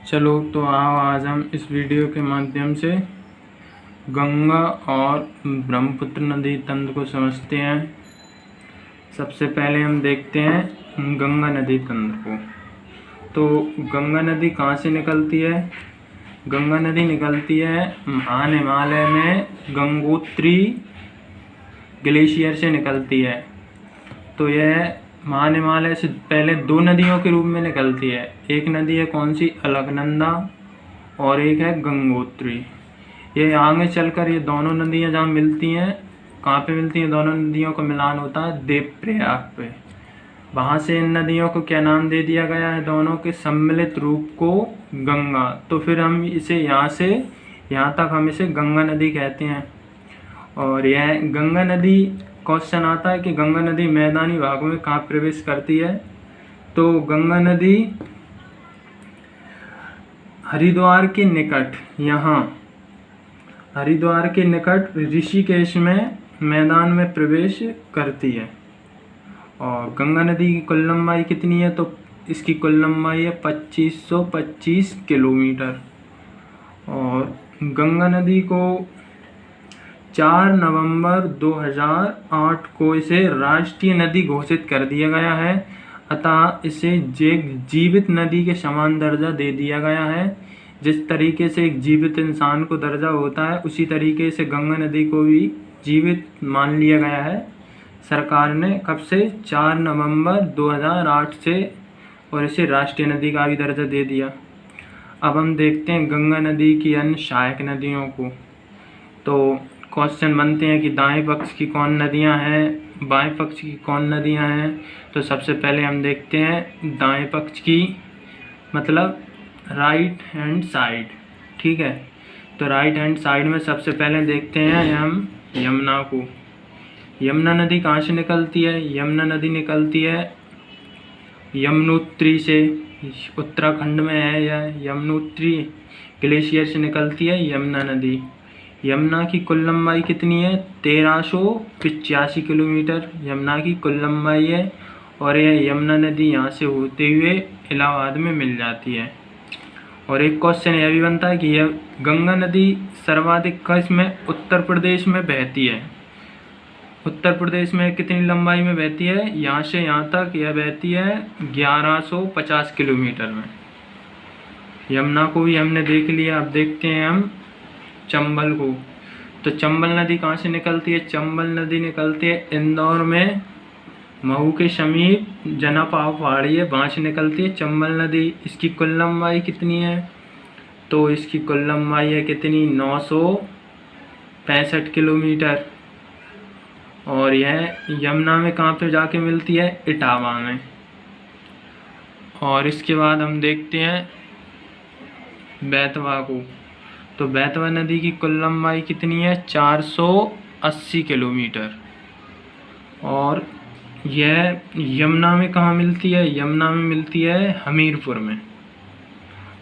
चलो तो आओ आज हम इस वीडियो के माध्यम से गंगा और ब्रह्मपुत्र नदी तंत्र को समझते हैं। सबसे पहले हम देखते हैं गंगा नदी तंत्र को। तो गंगा नदी कहाँ से निकलती है? गंगा नदी निकलती है महान हिमालय में गंगोत्री ग्लेशियर से निकलती है। तो यह महान हिमालय से पहले दो नदियों के रूप में निकलती है। एक नदी है कौन सी? अलकनंदा, और एक है गंगोत्री। ये आगे चलकर ये दोनों नदियाँ जहाँ मिलती हैं, कहाँ पे मिलती हैं? दोनों नदियों का मिलान होता है देवप्रयाग पे। वहाँ से इन नदियों को क्या नाम दे दिया गया है? दोनों के सम्मिलित रूप को गंगा। तो फिर हम इसे यहाँ से यहाँ तक हम इसे गंगा नदी कहते हैं। और यह गंगा नदी, क्वेश्चन आता है कि गंगा नदी मैदानी भागों में कहाँ प्रवेश करती है? तो गंगा नदी हरिद्वार के निकट, यहाँ हरिद्वार के निकट ऋषिकेश में मैदान में प्रवेश करती है। और गंगा नदी की कुल लंबाई कितनी है? तो इसकी कुल लंबाई है 2525 किलोमीटर। और गंगा नदी को 4 नवंबर 2008 को इसे राष्ट्रीय नदी घोषित कर दिया गया है। अतः इसे जीवित नदी के समान दर्जा दे दिया गया है। जिस तरीके से एक जीवित इंसान को दर्जा होता है, उसी तरीके से गंगा नदी को भी जीवित मान लिया गया है सरकार ने। कब से? 4 नवंबर 2008 से, और इसे राष्ट्रीय नदी का भी दर्जा दे दिया। अब हम देखते हैं गंगा नदी की अन्य सहायक नदियों को। तो क्वेश्चन बनते हैं कि दाएं पक्ष की कौन नदियां हैं, बाएं पक्ष की कौन नदियां हैं। तो सबसे पहले हम देखते हैं दाएं पक्ष की, मतलब राइट हैंड साइड। ठीक है, तो राइट हैंड साइड में सबसे पहले देखते हैं हम यमुना को। यमुना नदी कहाँ से निकलती है? यमुना नदी निकलती है यमुनोत्री से, उत्तराखंड में है यह। यमुनोत्री ग्लेशियर से निकलती है यमुना नदी। यमुना की कुल लंबाई कितनी है? 1385 किलोमीटर यमुना की कुल लंबाई है। और यह यमुना नदी यहाँ से होते हुए इलाहाबाद में मिल जाती है। और एक क्वेश्चन यह भी बनता है कि यह गंगा नदी सर्वाधिक किस में? उत्तर प्रदेश में बहती है। उत्तर प्रदेश में कितनी लंबाई में बहती है? यहाँ से यहाँ तक यह बहती है 1150 किलोमीटर में। यमुना को भी हमने देख लिया। अब देखते हैं हम चंबल को। तो चंबल नदी कहाँ से निकलती है? चंबल नदी निकलती है इंदौर में, महू के समीप जनापाव पहाड़ी है, वहाँ से निकलती है चंबल नदी। इसकी कुल लंबाई कितनी है? तो इसकी कुल लंबाई है कितनी? 965 किलोमीटर। और यह यमुना में कहाँ पे जाके मिलती है? इटावा में। और इसके बाद हम देखते हैं बेतवा को। तो बेतवा नदी की कुल लंबाई कितनी है? 480 किलोमीटर। और यह यमुना में कहाँ मिलती है? यमुना में मिलती है हमीरपुर में।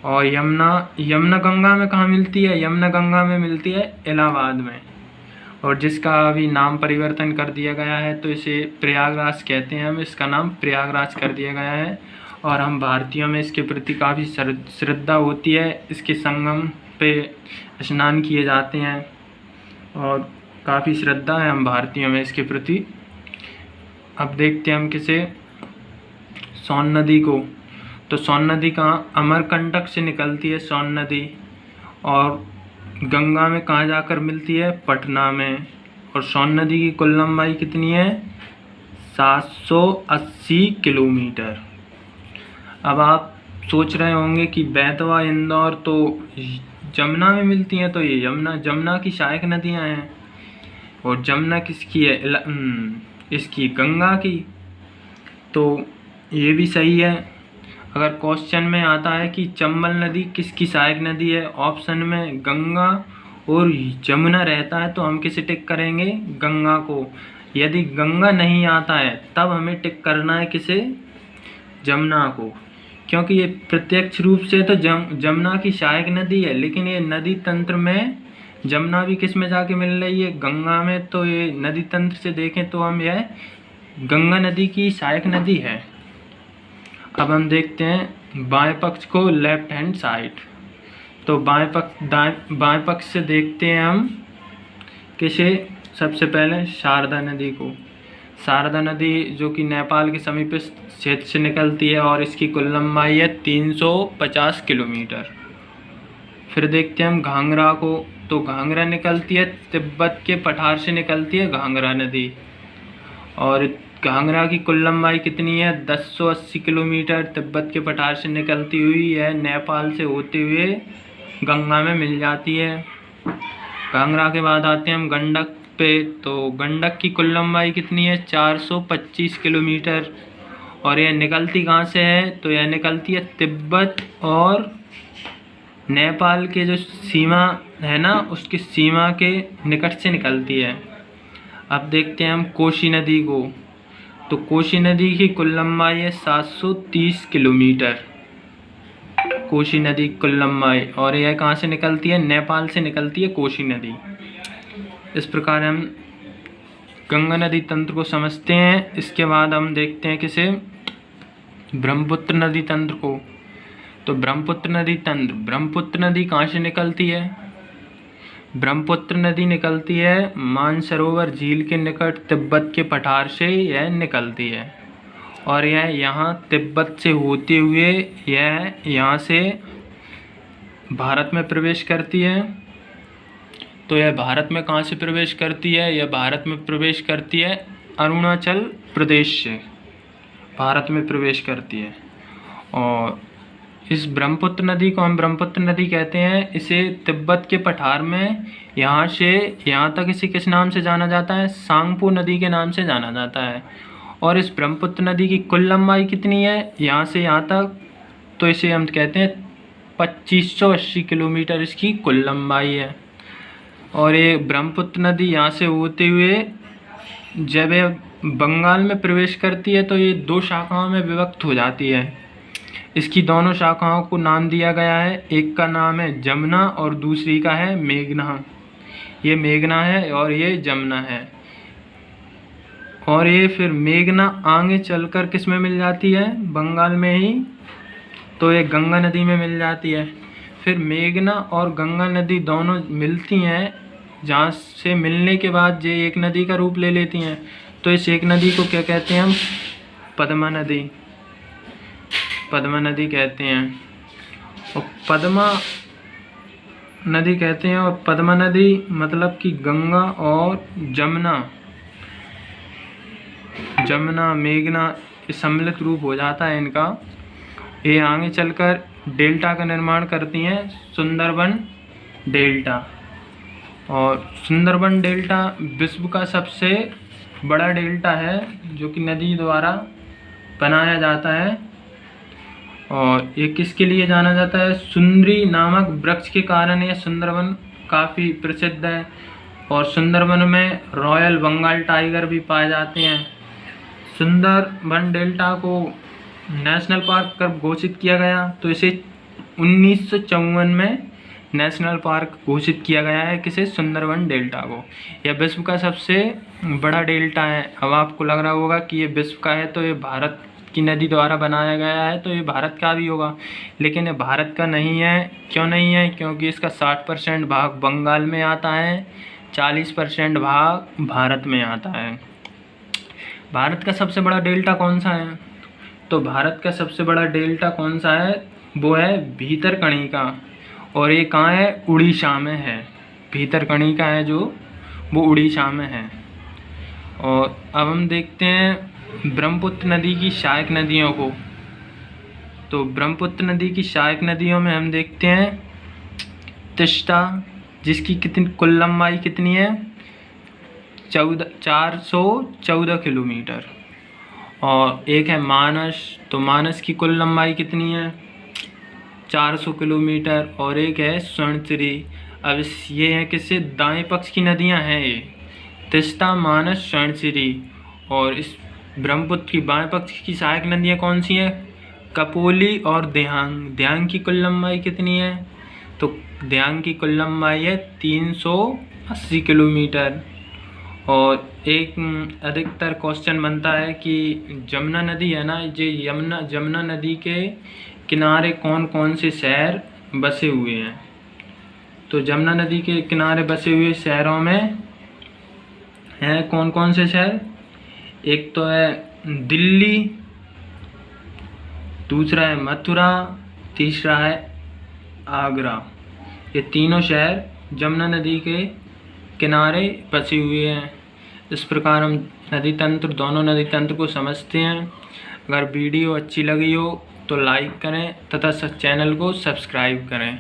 और यमुना गंगा में कहाँ मिलती है? यमुना गंगा में मिलती है इलाहाबाद में। और जिसका अभी नाम परिवर्तन कर दिया गया है, तो इसे प्रयागराज कहते हैं। हम इसका नाम प्रयागराज कर दिया गया है। और हम भारतीयों में इसके प्रति काफ़ी श्रद्धा होती है। इसके संगम पे स्नान किए जाते हैं और काफ़ी श्रद्धा है हम भारतीयों में इसके प्रति। अब देखते हैं हम किसे? सोन नदी को। तो सोन नदी कहाँ? अमरकंटक से निकलती है सोन नदी। और गंगा में कहाँ जाकर मिलती है? पटना में। और सोन नदी की कुल लंबाई कितनी है? 780 किलोमीटर। अब आप सोच रहे होंगे कि बेतवा, इंदौर तो जमुना में मिलती हैं, तो ये जमुना की सहायक नदियाँ हैं। और जमुना किसकी है? इसकी गंगा की। तो ये भी सही है। अगर क्वेश्चन में आता है कि चंबल नदी किसकी सहायक नदी है, ऑप्शन में गंगा और जमुना रहता है, तो हम किसे टिक करेंगे? गंगा को। यदि गंगा नहीं आता है तब हमें टिक करना है किसे? जमुना को। क्योंकि ये प्रत्यक्ष रूप से तो जमुना की सहायक नदी है, लेकिन ये नदी तंत्र में जमुना भी किस में जाके मिल रही है? गंगा में। तो ये नदी तंत्र से देखें तो हम यह गंगा नदी की सहायक नदी है। अब हम देखते हैं बाएं पक्ष को लेफ्ट हैंड साइड। तो बाएं पक्ष से देखते हैं हम किसे, सबसे पहले शारदा नदी को। शारदा नदी जो कि नेपाल के समीप क्षेत्र से निकलती है और इसकी कुल लंबाई है 350 किलोमीटर। फिर देखते हैं हम घाघरा को। तो घाघरा निकलती है तिब्बत के पठार से निकलती है घाघरा नदी, और घाघरा की कुल लंबाई कितनी है 1080 किलोमीटर। तिब्बत के पठार से निकलती हुई है नेपाल से होते हुए गंगा में मिल जाती है। घाघरा के बाद आते हैं हम गंडक पे। तो गंडक की कुल लंबाई कितनी है 425 किलोमीटर, और यह निकलती कहाँ से है, तो यह निकलती है तिब्बत और नेपाल के जो सीमा है ना, उसकी सीमा के निकट से निकलती है। अब देखते हैं हम कोसी नदी को। तो कोसी नदी की कुल लंबाई है 730 किलोमीटर, कोसी नदी की कुल लंबाई, और यह कहाँ से निकलती है, नेपाल से निकलती है कोसी नदी। इस प्रकार हम गंगा नदी तंत्र को समझते हैं। इसके बाद हम देखते हैं किसे, ब्रह्मपुत्र नदी तंत्र को। तो ब्रह्मपुत्र नदी तंत्र, ब्रह्मपुत्र नदी कहाँ से निकलती है, ब्रह्मपुत्र नदी निकलती है मानसरोवर झील के निकट तिब्बत के पठार से यह निकलती है, और यह यहाँ तिब्बत से होते हुए यह यहाँ से भारत में प्रवेश करती है। तो यह भारत में कहाँ से प्रवेश करती है, यह भारत में प्रवेश करती है अरुणाचल प्रदेश से भारत में प्रवेश करती है। और इस ब्रह्मपुत्र नदी को हम ब्रह्मपुत्र नदी कहते हैं। इसे तिब्बत के पठार में यहाँ से यहाँ तक इसे किस नाम से जाना जाता है, सांगपो नदी के नाम से जाना जाता है। और इस ब्रह्मपुत्र नदी की कुल लंबाई कितनी है यहाँ से यहाँ तक, तो इसे हम कहते हैं 2580 किलोमीटर इसकी कुल लंबाई है। और ये ब्रह्मपुत्र नदी यहाँ से होते हुए जब ये बंगाल में प्रवेश करती है तो ये दो शाखाओं में विभक्त हो जाती है। इसकी दोनों शाखाओं को नाम दिया गया है, एक का नाम है जमुना और दूसरी का है मेघना। ये मेघना है और ये जमुना है। और ये फिर मेघना आगे चलकर किस में मिल जाती है, बंगाल में ही, तो ये गंगा नदी में मिल जाती है। फिर मेघना और गंगा नदी दोनों मिलती हैं, जहाँ से मिलने के बाद ये एक नदी का रूप ले लेती हैं। तो इस एक नदी को क्या कहते हैं हम, पद्मा नदी, पद्मा नदी कहते हैं। और पद्मा नदी कहते हैं, और पद्मा नदी मतलब कि गंगा और जमुना मेघना सम्मिलित रूप हो जाता है इनका। ये आगे चलकर डेल्टा का निर्माण करती हैं, सुंदरबन डेल्टा। और सुंदरबन डेल्टा विश्व का सबसे बड़ा डेल्टा है जो कि नदी द्वारा बनाया जाता है। और ये किसके लिए जाना जाता है, सुंदरी नामक वृक्ष के कारण यह सुंदरबन काफ़ी प्रसिद्ध है। और सुंदरबन में रॉयल बंगाल टाइगर भी पाए जाते हैं। सुंदरबन डेल्टा को नेशनल पार्क कब घोषित किया गया, तो इसे 1954 में नेशनल पार्क घोषित किया गया है। किसे, सुंदरबन डेल्टा को। यह विश्व का सबसे बड़ा डेल्टा है। अब आपको लग रहा होगा कि ये विश्व का है तो ये भारत की नदी द्वारा बनाया गया है तो ये भारत का भी होगा, लेकिन ये भारत का नहीं है। क्यों नहीं है, क्योंकि इसका 60% भाग बंगाल में आता है, 40% भाग भारत में आता है। भारत का सबसे बड़ा डेल्टा कौन सा है, तो भारत का सबसे बड़ा डेल्टा कौन सा है, वो है भीतरकनिका। और ये कहाँ है, उड़ीसा में है। भीतरकनिका है जो, वो उड़ीसा में है। और अब हम देखते हैं ब्रह्मपुत्र नदी की सहायक नदियों को। तो ब्रह्मपुत्र नदी की सहायक नदियों में हम देखते हैं तीस्ता, जिसकी कितनी कुल लंबाई कितनी है, 414 किलोमीटर। और एक है मानस, तो मानस की कुल लंबाई कितनी है, 400 किलोमीटर। और एक है स्वर्णसिरी। अब ये है किससे, दाएं पक्ष की नदियां हैं ये, तीस्ता, मानस, स्वर्णसिरी। और इस ब्रह्मपुत्र की बाएं पक्ष की सहायक नदियां कौन सी हैं, कपोली और देहांग। देहांग की कुल लंबाई कितनी है, तो देहांग की कुल लंबाई है 380 किलोमीटर। और एक अधिकतर क्वेश्चन बनता है कि जमुना नदी है ना, ये जमुना नदी के किनारे कौन कौन से शहर बसे हुए हैं? तो जमुना नदी के किनारे बसे हुए शहरों में हैं कौन कौन से शहर? एक तो है दिल्ली, दूसरा है मथुरा, तीसरा है आगरा। ये तीनों शहर जमुना नदी के किनारे बसे हुए हैं। इस प्रकार हम नदी तंत्र, दोनों नदी तंत्र को समझते हैं। अगर वीडियो अच्छी लगी हो तो लाइक करें तथा चैनल को सब्सक्राइब करें।